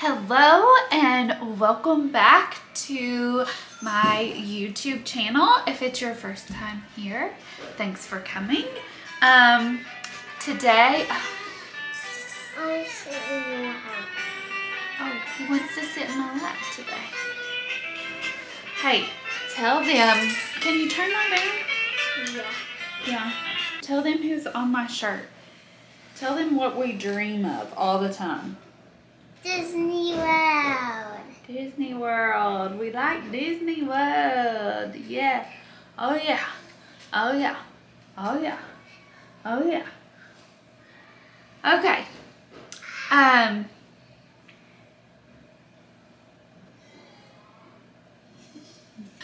Hello and welcome back to my YouTube channel. If it's your first time here, thanks for coming. Today, I'll sit in your lap. oh, he wants to sit in my lap today. Hey, tell them, can you turn that down? Yeah. Yeah. Tell them who's on my shirt. Tell them what we dream of all the time. Disney World. Disney World. We like Disney World. Yeah. Oh yeah. Oh yeah. Oh yeah. Oh yeah. Okay.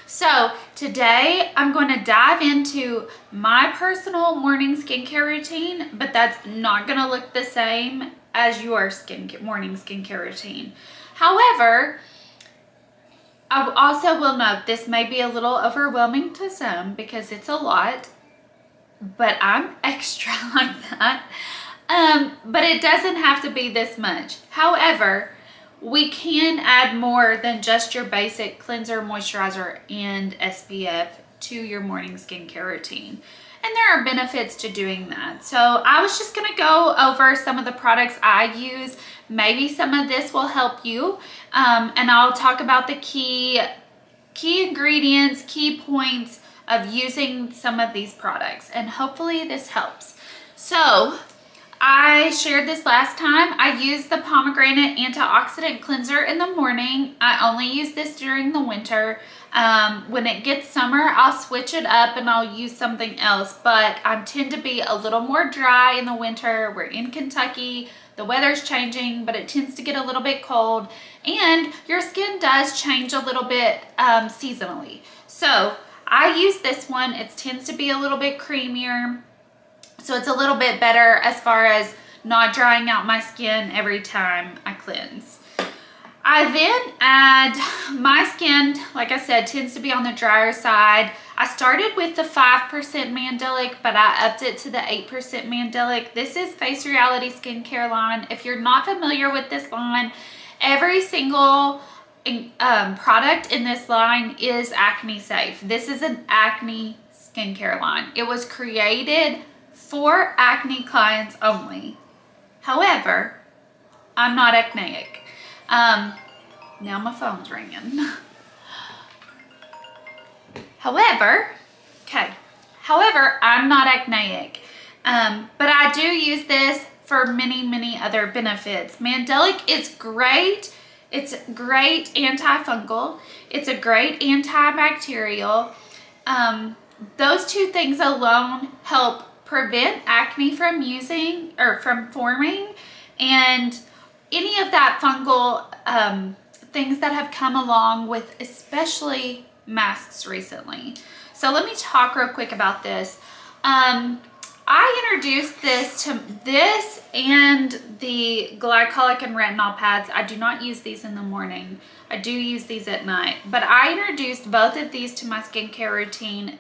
So today I'm going to dive into my personal morning skincare routine, but that's not going to look the same as your morning skincare routine. However, I also will note this may be a little overwhelming to some because it's a lot, but I'm extra like that. But it doesn't have to be this much. However, we can add more than just your basic cleanser, moisturizer, and SPF to your morning skincare routine. And there are benefits to doing that. So I was just gonna go over some of the products I use. Maybe some of this will help you. And I'll talk about the key ingredients, key points of using some of these products. And hopefully this helps. So I shared this last time. I use the Pomegranate Antioxidant Cleanser in the morning. I only use this during the winter. When it gets summer, I'll switch it up and I'll use something else, but I tend to be a little more dry in the winter. We're in Kentucky. The weather's changing, but it tends to get a little bit cold, and your skin does change a little bit seasonally. So I use this one. It tends to be a little bit creamier. So it's a little bit better as far as not drying out my skin every time I cleanse. I then add, my skin, like I said, tends to be on the drier side. I started with the 5% Mandelic, but I upped it to the 8% Mandelic. This is Face Reality Skincare line. If you're not familiar with this line, every single product in this line is acne safe. This is an acne skincare line. It was created for acne clients only. However, I'm not acneic. Now my phone's ringing. However, I'm not acneic. But I do use this for many other benefits. Mandelic is great. It's great antifungal. It's a great antibacterial. Those two things alone help prevent acne from forming, and any of that fungal things that have come along with especially masks recently. So let me talk real quick about this. I introduced this and the glycolic and retinol pads. I do not use these in the morning. I do use these at night, but I introduced both of these to my skincare routine,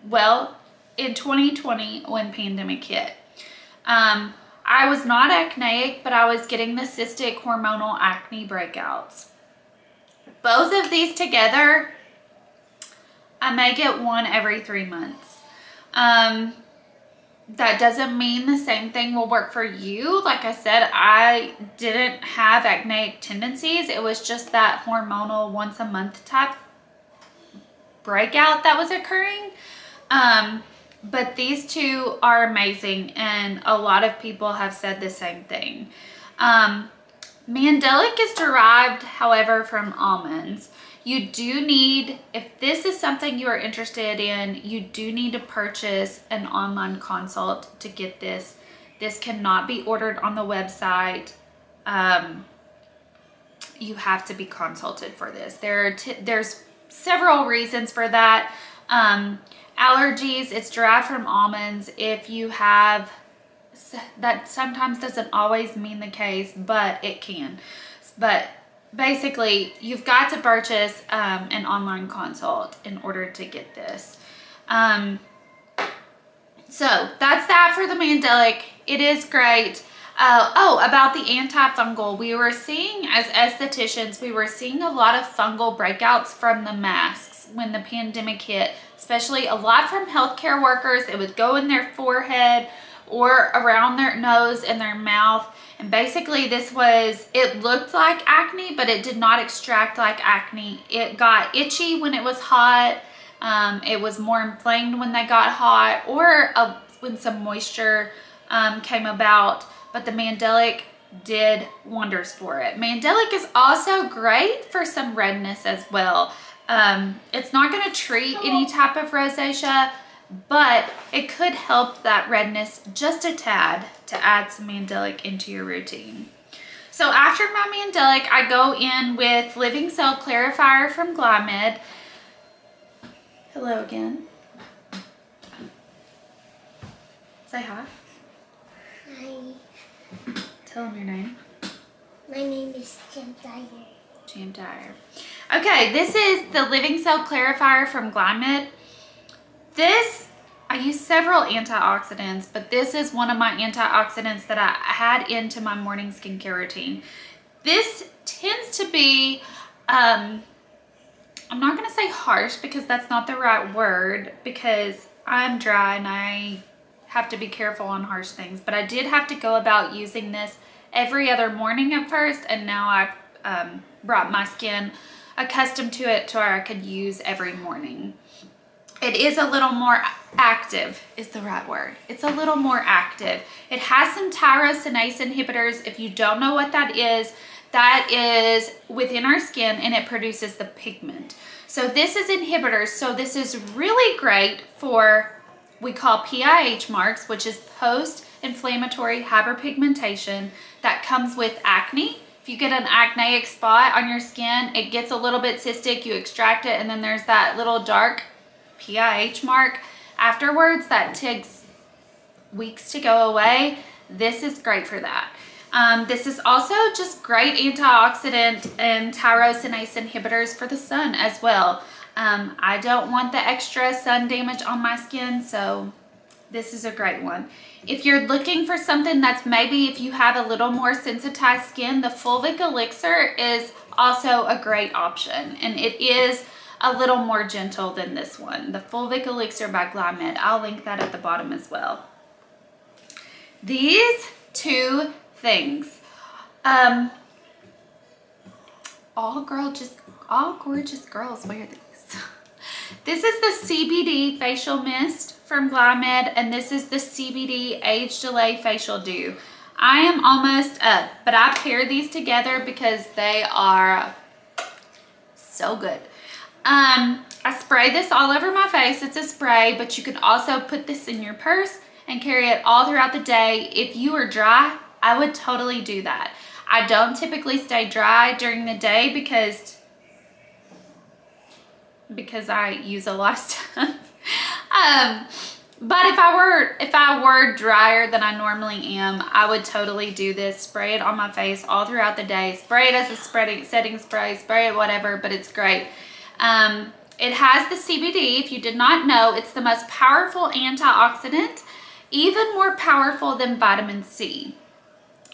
well, in 2020 when pandemic hit. I was not acneic, but I was getting the cystic hormonal acne breakouts. Both of these together, I may get one every 3 months. That doesn't mean the same thing will work for you. Like I said, I didn't have acneic tendencies. It was just that hormonal once a month type breakout that was occurring. But these two are amazing, and a lot of people have said the same thing. Mandelic is derived, however, from almonds. You do need, if this is something you are interested in, you do need to purchase an online consult to get this. This cannot be ordered on the website. You have to be consulted for this. There's several reasons for that. Allergies, it's derived from almonds. If you have, that sometimes doesn't always mean the case, but it can. But basically, you've got to purchase an online consult in order to get this. So that's that for the Mandelic. It is great. About the antifungal, we were seeing, as estheticians, we were seeing a lot of fungal breakouts from the masks when the pandemic hit, especially a lot from healthcare workers. It would go in their forehead or around their nose and their mouth. And basically it looked like acne, but it did not extract like acne. It got itchy when it was hot. It was more inflamed when they got hot, or when some moisture came about. But the Mandelic did wonders for it. Mandelic is also great for some redness as well. It's not going to treat any type of rosacea, but it could help that redness just a tad to add some Mandelic into your routine. So after my Mandelic, I go in with Living Cell Clarifier from Glymed. Hello again. Say hi. Hi. Tell them your name. My name is Jim Dyer. Jim Dyer. Okay, this is the Living Cell Clarifier from Glymed. I use several antioxidants, but this is one of my antioxidants that I had into my morning skincare routine. This tends to be, I'm not going to say harsh because that's not the right word, because I'm dry and I have to be careful on harsh things, but I did have to go about using this every other morning at first, and now I've brought my skin accustomed to it to where I could use every morning. It is a little more active, is the right word. It's a little more active. It has some tyrosinase inhibitors. If you don't know what that is within our skin, and it produces the pigment. So this is inhibitors. So this is really great for, we call PIH marks, which is post-inflammatory hyperpigmentation that comes with acne. If you get an acneic spot on your skin, it gets a little bit cystic, you extract it, and then there's that little dark PIH mark afterwards that takes weeks to go away. This is great for that. This is also just great antioxidant and tyrosinase inhibitors for the sun as well. I don't want the extra sun damage on my skin, so this is a great one. If you're looking for something that's maybe if you have a little more sensitized skin, the Fulvic Elixir is also a great option, and it is a little more gentle than this one. The Fulvic Elixir by Glymed. I'll link that at the bottom as well. These two things. All gorgeous girls wear these. This is the CBD Facial Mist from Glymed, and this is the CBD Age Delay Facial Dew. I am almost up, but I pair these together because they are so good. I spray this all over my face. It's a spray, but you can also put this in your purse and carry it all throughout the day. If you are dry, I would totally do that. I don't typically stay dry during the day because I use a lot of stuff. But if I were drier than I normally am, I would totally do this. Spray it on my face all throughout the day. Spray it as a setting spray, spray it whatever, but it's great. It has the CBD. If you did not know, it's the most powerful antioxidant, even more powerful than vitamin C.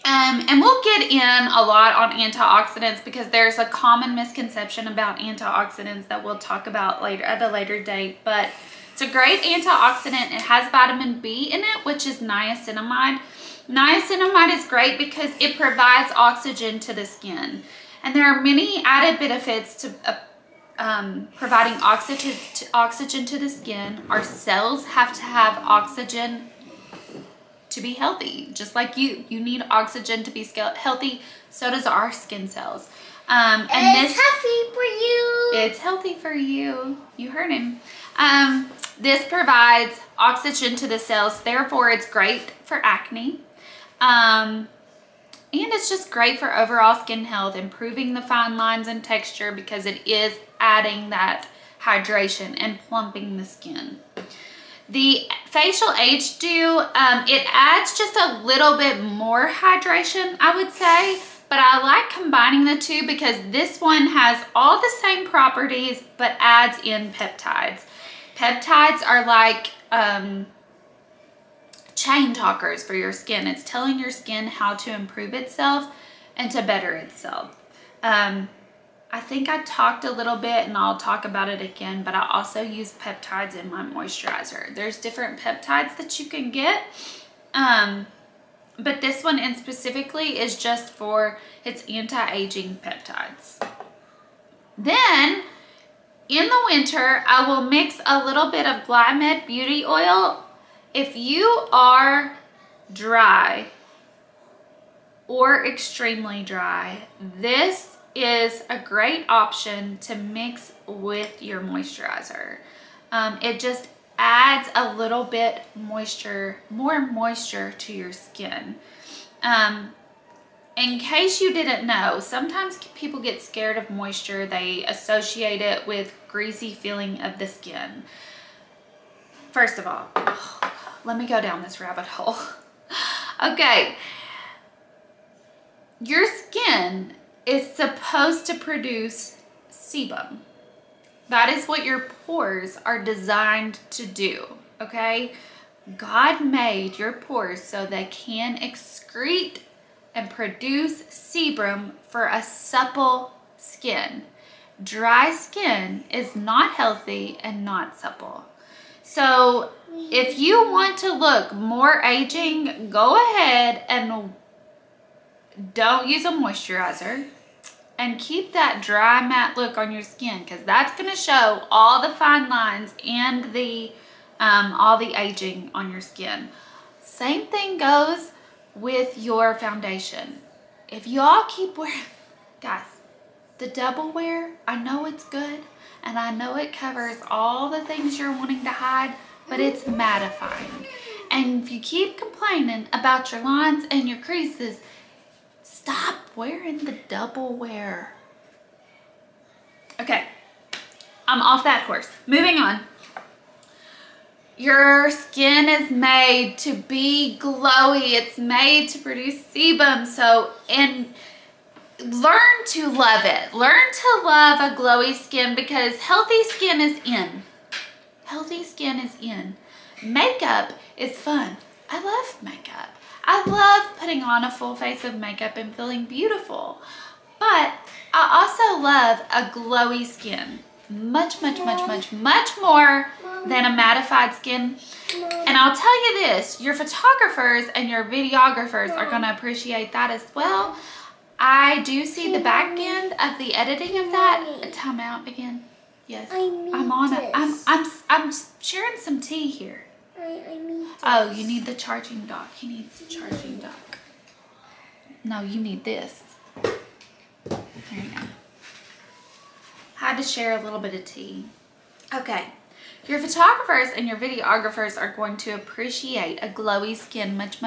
And we'll get in a lot on antioxidants because there's a common misconception about antioxidants that we'll talk about later at a later date. But it's a great antioxidant. It has vitamin B in it, which is niacinamide. Niacinamide is great because it provides oxygen to the skin. And there are many added benefits to providing oxygen to the skin. Our cells have to have oxygen to be healthy. Just like you need oxygen to be healthy, so does our skin cells. And it's healthy for you. It's healthy for you. You heard him. This provides oxygen to the cells, therefore it's great for acne. And it's just great for overall skin health, improving the fine lines and texture because it is adding that hydration and plumping the skin. The Facial Age Dew, it adds just a little bit more hydration, I would say, but I like combining the two because this one has all the same properties but adds in peptides. Peptides are like chain talkers for your skin. It's telling your skin how to improve itself and to better itself. I think I talked a little bit and I'll talk about it again, but I also use peptides in my moisturizer. There's different peptides that you can get, but this one in specifically is just for its anti-aging peptides. Then in the winter, I will mix a little bit of Glymed Beauty Oil. If you are dry or extremely dry, this is a great option to mix with your moisturizer. It just adds a little bit more moisture to your skin. In case you didn't know, sometimes people get scared of moisture. They associate it with greasy feeling of the skin. First of all, let me go down this rabbit hole. Okay, your skin is supposed to produce sebum. That is what your pores are designed to do, okay? God made your pores so they can excrete and produce sebum for a supple skin. Dry skin is not healthy and not supple. So if you want to look more aging, go ahead and don't use a moisturizer and keep that dry matte look on your skin, because that's going to show all the fine lines and the all the aging on your skin. Same thing goes with your foundation. If y'all keep wearing, guys, the double wear, I know it's good and I know it covers all the things you're wanting to hide, but it's mattifying. And if you keep complaining about your lines and your creases, stop wearing the double wear. Okay, I'm off that horse. Moving on. Your skin is made to be glowy. It's made to produce sebum. And learn to love it. Learn to love a glowy skin, because healthy skin is in. Healthy skin is in. Makeup is fun. I love makeup. I love putting on a full face of makeup and feeling beautiful. But I also love a glowy skin. Much more than a mattified skin. And I'll tell you this, your photographers and your videographers are going to appreciate that as well. I do see the back end of the editing of that. Time out again. Yes, I'm on it. I'm sharing some tea here. Oh, you need the charging dock. He needs the charging dock. No, you need this. There you go. Had to share a little bit of tea. Okay, your photographers and your videographers are going to appreciate a glowy skin much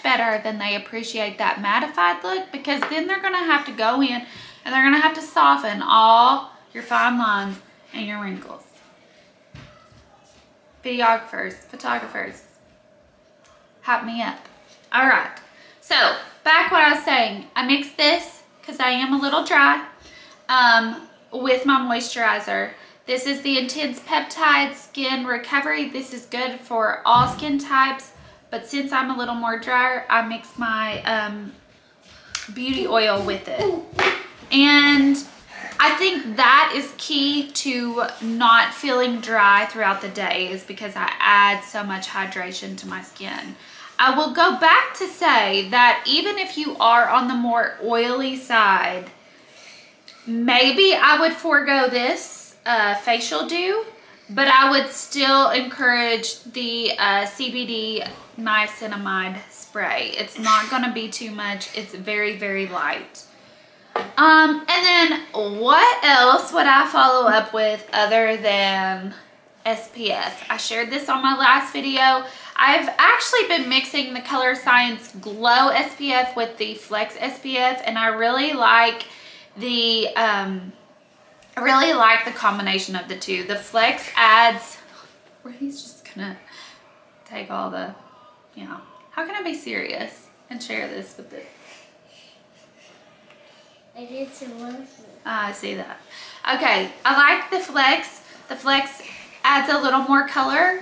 better than they appreciate that mattified look, because then they're going to have to go in and they're going to have to soften all your fine lines and your wrinkles. Videographers, photographers, hype me up. All right, so back what I was saying, I mixed this because I am a little dry with my moisturizer. This is the Intense Peptide Skin Recovery. This is good for all skin types, but since I'm a little more drier, I mix my beauty oil with it. And I think that is key to not feeling dry throughout the day, is because I add so much hydration to my skin. I will go back to say that even if you are on the more oily side, maybe I would forego this facial dew, but I would still encourage the CBD niacinamide spray. It's not going to be too much. It's very light. And then what else would I follow up with other than SPF? I shared this on my last video. I've actually been mixing the Colorescience Glow SPF with the Flex SPF, and I really like the combination of the two. The Flex adds, where he's just gonna take all the, you know, how can I be serious and share this with this? I did some work. I see that. Okay, I like the Flex. The Flex adds a little more color,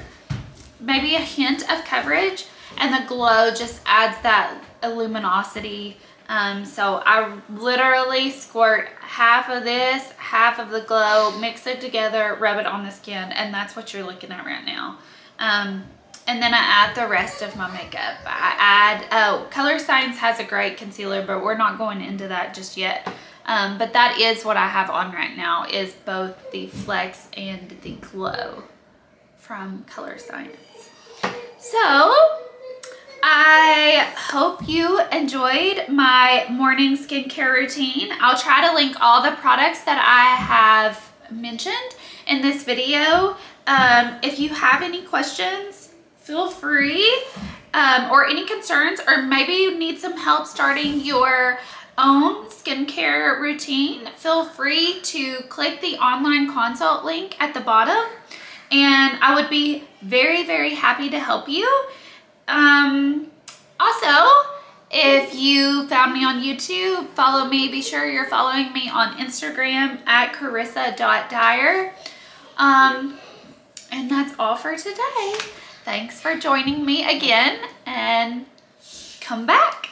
maybe a hint of coverage. and the glow just adds that luminosity. So I literally squirt half of this, half of the glow, mix it together, rub it on the skin, and that's what you're looking at right now. And then I add the rest of my makeup. I add, Colorescience has a great concealer, but we're not going into that just yet. But that is what I have on right now, is both the Flex and the Glow from Colorescience. So I hope you enjoyed my morning skincare routine. I'll try to link all the products that I have mentioned in this video. If you have any questions, feel free, or any concerns, or maybe you need some help starting your own skincare routine, feel free to click the online consult link at the bottom, and I would be very, very happy to help you. Also, if you found me on YouTube, follow me. Be sure you're following me on Instagram at carissa.dyer. And that's all for today. Thanks for joining me again, and come back.